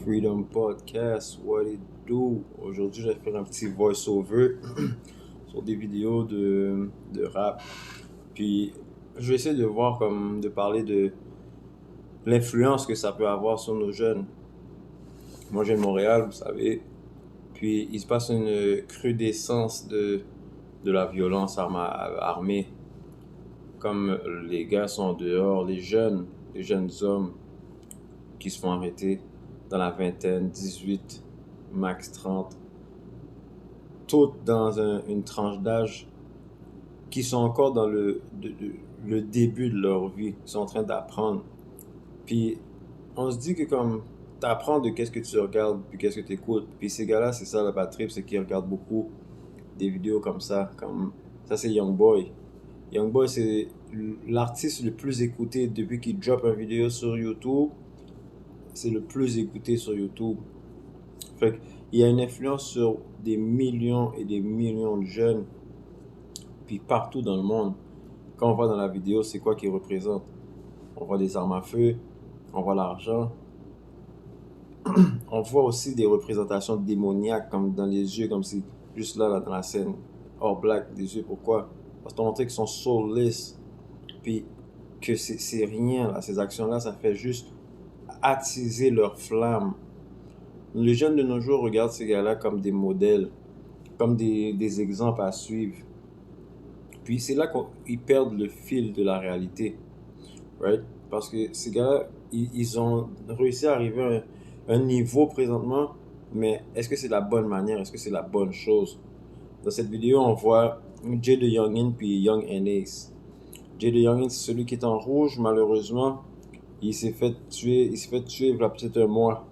Freedom Podcast, what it do? Aujourd'hui, je vais faire un petit voice-over sur des vidéos de rap. Puis, je vais essayer de voir de parler de l'influence que ça peut avoir sur nos jeunes. Moi, je viens de Montréal, vous savez. Puis, il se passe une recrudescence de la violence armée. Comme les gars sont dehors, les jeunes hommes qui se font arrêter dans la vingtaine, 18, max 30, toutes dans une tranche d'âge qui sont encore dans le début de leur vie, qui sont en train d'apprendre. Puis on se dit que comme t'apprends de qu'est-ce que tu regardes, puis qu'est-ce que tu écoutes. Puis ces gars-là, c'est ça la bad trip, c'est qu'ils regardent beaucoup des vidéos comme ça. Ça, c'est Youngboy. Youngboy, c'est l'artiste le plus écouté depuis qu'il drop une vidéo sur YouTube. C'est le plus écouté sur YouTube. Fait qu'il y a une influence sur des millions et des millions de jeunes, puis partout dans le monde. Quand on voit dans la vidéo, c'est quoi qu'il représente? On voit des armes à feu, on voit l'argent. On voit aussi des représentations démoniaques, comme dans les yeux, comme si, juste là dans la scène, All Black, des yeux, pourquoi? Parce qu'on montrer qu'ils sont soulless, puis que c'est rien, là, ces actions-là, ça fait juste attiser leur flamme. Les jeunes de nos jours regardent ces gars-là comme des modèles, comme des exemples à suivre. Puis c'est là qu'ils perdent le fil de la réalité, right? Parce que ces gars-là, ils ont réussi à arriver à un niveau présentement, mais est-ce que c'est la bonne manière? Est-ce que c'est la bonne chose? Dans cette vidéo, on voit Jay de Youngin puis Young N.A.'s. Jay de Youngin, c'est celui qui est en rouge, malheureusement. Il s'est fait tuer il y a peut-être un mois.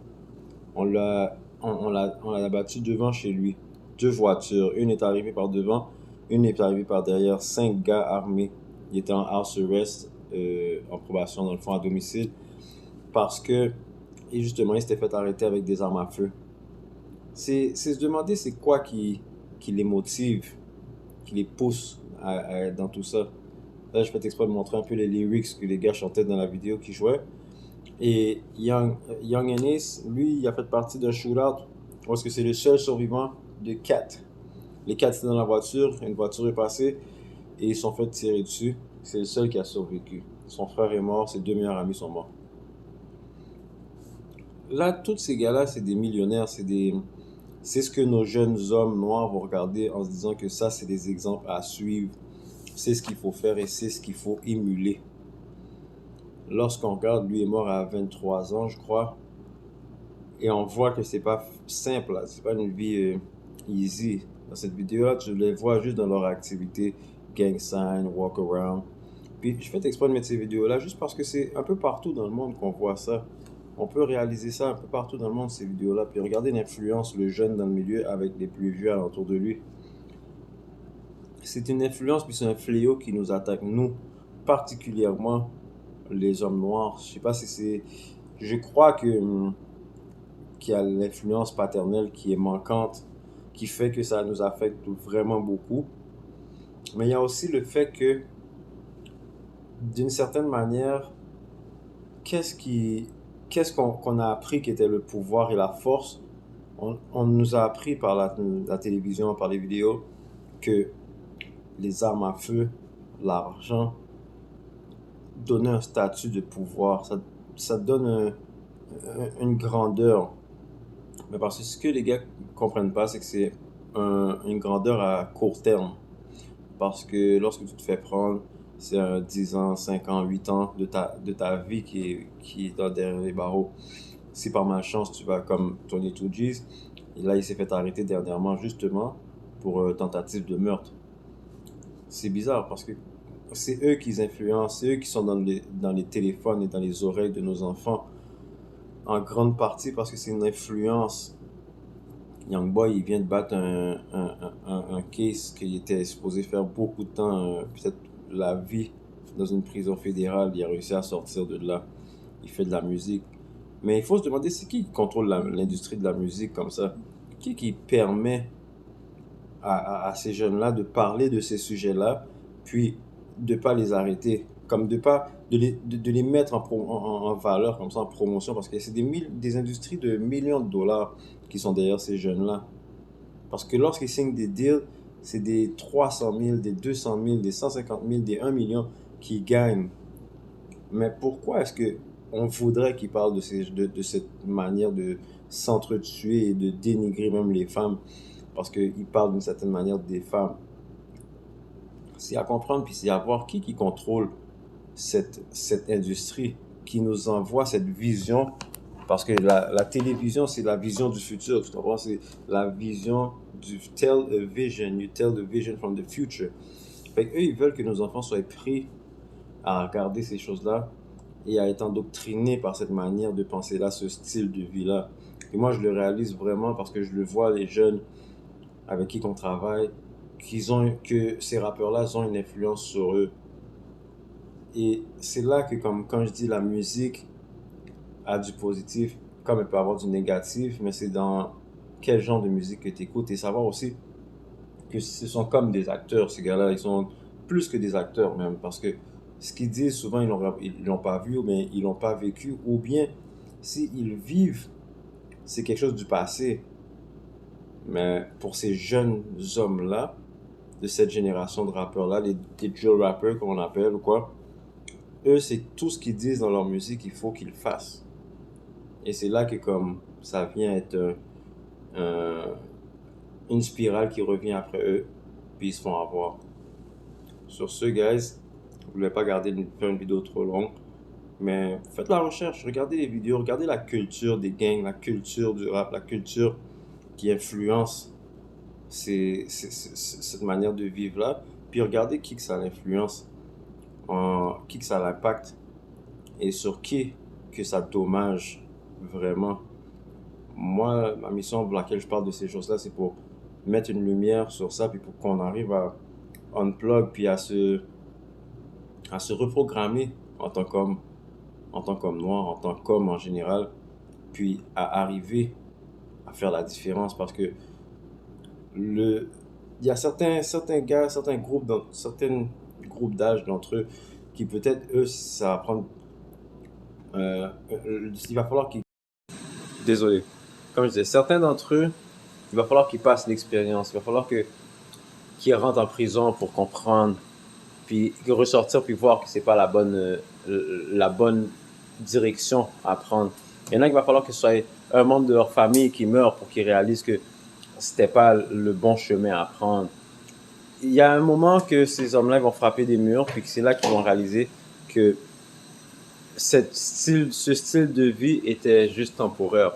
On l'a abattu devant chez lui. 2 voitures. Une est arrivée par devant, une est arrivée par derrière. 5 gars armés. Il était en house arrest, en probation dans le fond à domicile. Parce que, et justement, il s'était fait arrêter avec des armes à feu. C'est se demander c'est quoi qui les motive, qui les pousse à être dans tout ça. Là, je fais exprès de montrer un peu les lyrics que les gars chantaient dans la vidéo qui jouaient. Et Young Ennis, lui, il a fait partie d'un shootout parce que c'est le seul survivant de 4. Les 4 étaient dans la voiture, une voiture est passée et ils sont fait tirer dessus. C'est le seul qui a survécu. Son frère est mort, ses 2 meilleurs amis sont morts. Là, tous ces gars-là, c'est des millionnaires, c'est ce que nos jeunes hommes noirs vont regarder en se disant que ça, c'est des exemples à suivre. C'est ce qu'il faut faire et c'est ce qu'il faut émuler. Lorsqu'on regarde, lui est mort à 23 ans, je crois. Et on voit que c'est pas simple, là. C'est pas une vie easy. Dans cette vidéo-là, tu les vois juste dans leur activité, gang sign, walk around. Puis je fais exprès de mettre ces vidéos-là juste parce que c'est un peu partout dans le monde qu'on voit ça. On peut réaliser ça un peu partout dans le monde, ces vidéos-là. Puis regardez l'influence, le jeune dans le milieu avec les plus vieux alentour de lui. C'est une influence, puis c'est un fléau qui nous attaque, nous, particulièrement les hommes noirs. Je sais pas si c'est... Je crois qu'il y a l'influence paternelle qui est manquante, qui fait que ça nous affecte vraiment beaucoup. Mais il y a aussi le fait que, d'une certaine manière, qu'est-ce qu'on a appris qui était le pouvoir et la force? On nous a appris par la télévision, par les vidéos, que les armes à feu, l'argent, donnaient un statut de pouvoir. Ça donne une grandeur. Mais parce que ce que les gars comprennent pas, c'est que c'est une grandeur à court terme. Parce que lorsque tu te fais prendre, c'est 10 ans, 5 ans, 8 ans de ta vie qui est derrière les barreaux. Si par malchance tu vas comme Tony Tugis, et là il s'est fait arrêter dernièrement justement pour tentative de meurtre. C'est bizarre parce que c'est eux qui influencent, c'est eux qui sont dans les téléphones et dans les oreilles de nos enfants. En grande partie parce que c'est une influence. Youngboy, il vient de battre un case qu'il était supposé faire beaucoup de temps, peut-être la vie dans une prison fédérale. Il a réussi à sortir de là. Il fait de la musique. Mais il faut se demander, c'est qui contrôle l'industrie de la musique comme ça? Qui permet à ces jeunes-là de parler de ces sujets-là, puis de pas les arrêter? Comme de pas de les mettre en valeur comme ça, en promotion, parce que c'est des industries de millions de dollars qui sont derrière ces jeunes-là. Parce que lorsqu'ils signent des deals, c'est des 300 000, des 200 000, des 150 000, des 1 million qu'ils gagnent. Mais pourquoi est-ce que on voudrait qu'ils parlent de cette manière de s'entretuer et de dénigrer même les femmes? Parce qu'ils parlent d'une certaine manière des femmes. C'est à comprendre, puis c'est à voir qui contrôle cette industrie, qui nous envoie cette vision. Parce que la télévision, c'est la vision du futur, tu comprends? C'est la vision du tell a vision, you tell the vision from the future. Fait qu'eux, ils veulent que nos enfants soient pris à regarder ces choses-là et à être endoctrinés par cette manière de penser-là, ce style de vie-là. Et moi, je le réalise vraiment parce que je le vois, les jeunes avec qui on travaille, que ces rappeurs-là ont une influence sur eux. Et c'est là que, comme quand je dis la musique a du positif, comme elle peut avoir du négatif, mais c'est dans quel genre de musique que tu écoutes et savoir aussi que ce sont comme des acteurs, ces gars-là. Ils sont plus que des acteurs même, parce que ce qu'ils disent, souvent, ils l'ont pas vu, ou bien ils l'ont pas vécu, ou bien s'ils vivent, c'est quelque chose du passé. Mais pour ces jeunes hommes-là, de cette génération de rappeurs-là, les drill rappers, comme on appelle, ou quoi, eux, c'est tout ce qu'ils disent dans leur musique, il faut qu'ils le fassent. Et c'est là que comme ça vient être un- une spirale qui revient après eux, puis ils se font avoir. Sur ce, guys, je voulais pas faire une vidéo trop longue, mais faites la recherche, regardez les vidéos, regardez la culture des gangs, la culture du rap, la culture qui influence cette manière de vivre là, puis regardez qui que ça l'influence, qui que ça l'impacte et sur qui que ça dommage vraiment. Moi, ma mission pour laquelle je parle de ces choses-là, c'est pour mettre une lumière sur ça, puis pour qu'on arrive à unplug, puis à se reprogrammer en tant qu'homme, en tant qu'homme noir, en tant qu'homme en général, puis à arriver à faire la différence. Parce que il y a certains gars, certains groupes d'âge d'entre eux, qui peut-être, eux, ça va prendre, il va falloir qu'ils, désolé, comme je disais, certains d'entre eux, il va falloir qu'ils passent l'expérience, il va falloir qu'ils rentrent en prison pour comprendre, puis ressortir, puis voir que c'est pas la bonne direction à prendre. Il y en a qui va falloir que ce soit un membre de leur famille qui meurt pour qu'ils réalisent que c'était pas le bon chemin à prendre. Il y a un moment que ces hommes-là vont frapper des murs, puis que c'est là qu'ils vont réaliser que ce style de vie était juste temporaire.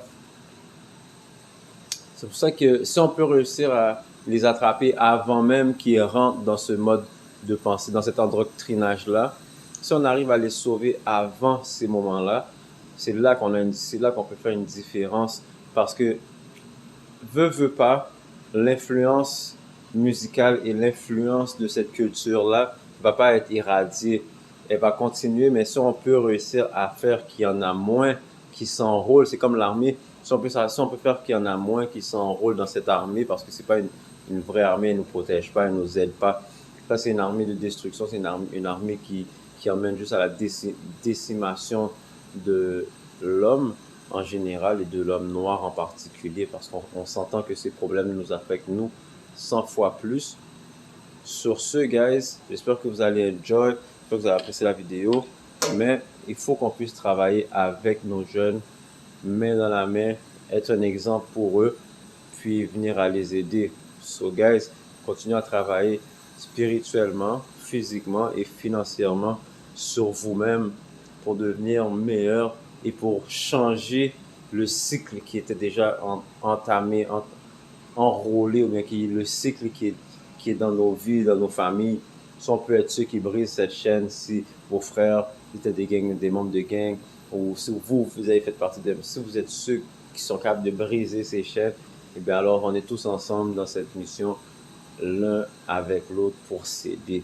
C'est pour ça que si on peut réussir à les attraper avant même qu'ils rentrent dans ce mode de pensée, dans cet endoctrinage-là, si on arrive à les sauver avant ces moments-là, c'est là qu'on peut faire une différence. Parce que, veut pas, l'influence musicale et l'influence de cette culture-là va pas être irradiée. Elle va continuer, mais si on peut réussir à faire qu'il y en a moins qui s'enrôlent, c'est comme l'armée. Si on peut faire qu'il y en a moins qui s'enrôlent dans cette armée, parce que c'est pas une vraie armée, elle nous protège pas, elle nous aide pas. Ça, c'est une armée de destruction, c'est une armée qui emmène juste à la décimation de l'homme en général et de l'homme noir en particulier, parce qu'on s'entend que ces problèmes nous affectent, nous, 100 fois plus. Sur ce, guys, j'espère que vous allez enjoy, j'espère que vous avez apprécié la vidéo, mais il faut qu'on puisse travailler avec nos jeunes, main dans la main, être un exemple pour eux, puis venir à les aider. So, guys, continuez à travailler spirituellement, physiquement et financièrement sur vous-même pour devenir meilleur et pour changer le cycle qui était déjà entamé, enrôlé, ou bien le cycle qui est dans nos vies, dans nos familles. Si on peut être ceux qui brisent cette chaîne, si vos frères étaient des membres de gang, ou si vous avez fait partie de, si vous êtes ceux qui sont capables de briser ces chaînes, et bien alors on est tous ensemble dans cette mission, l'un avec l'autre pour s'aider.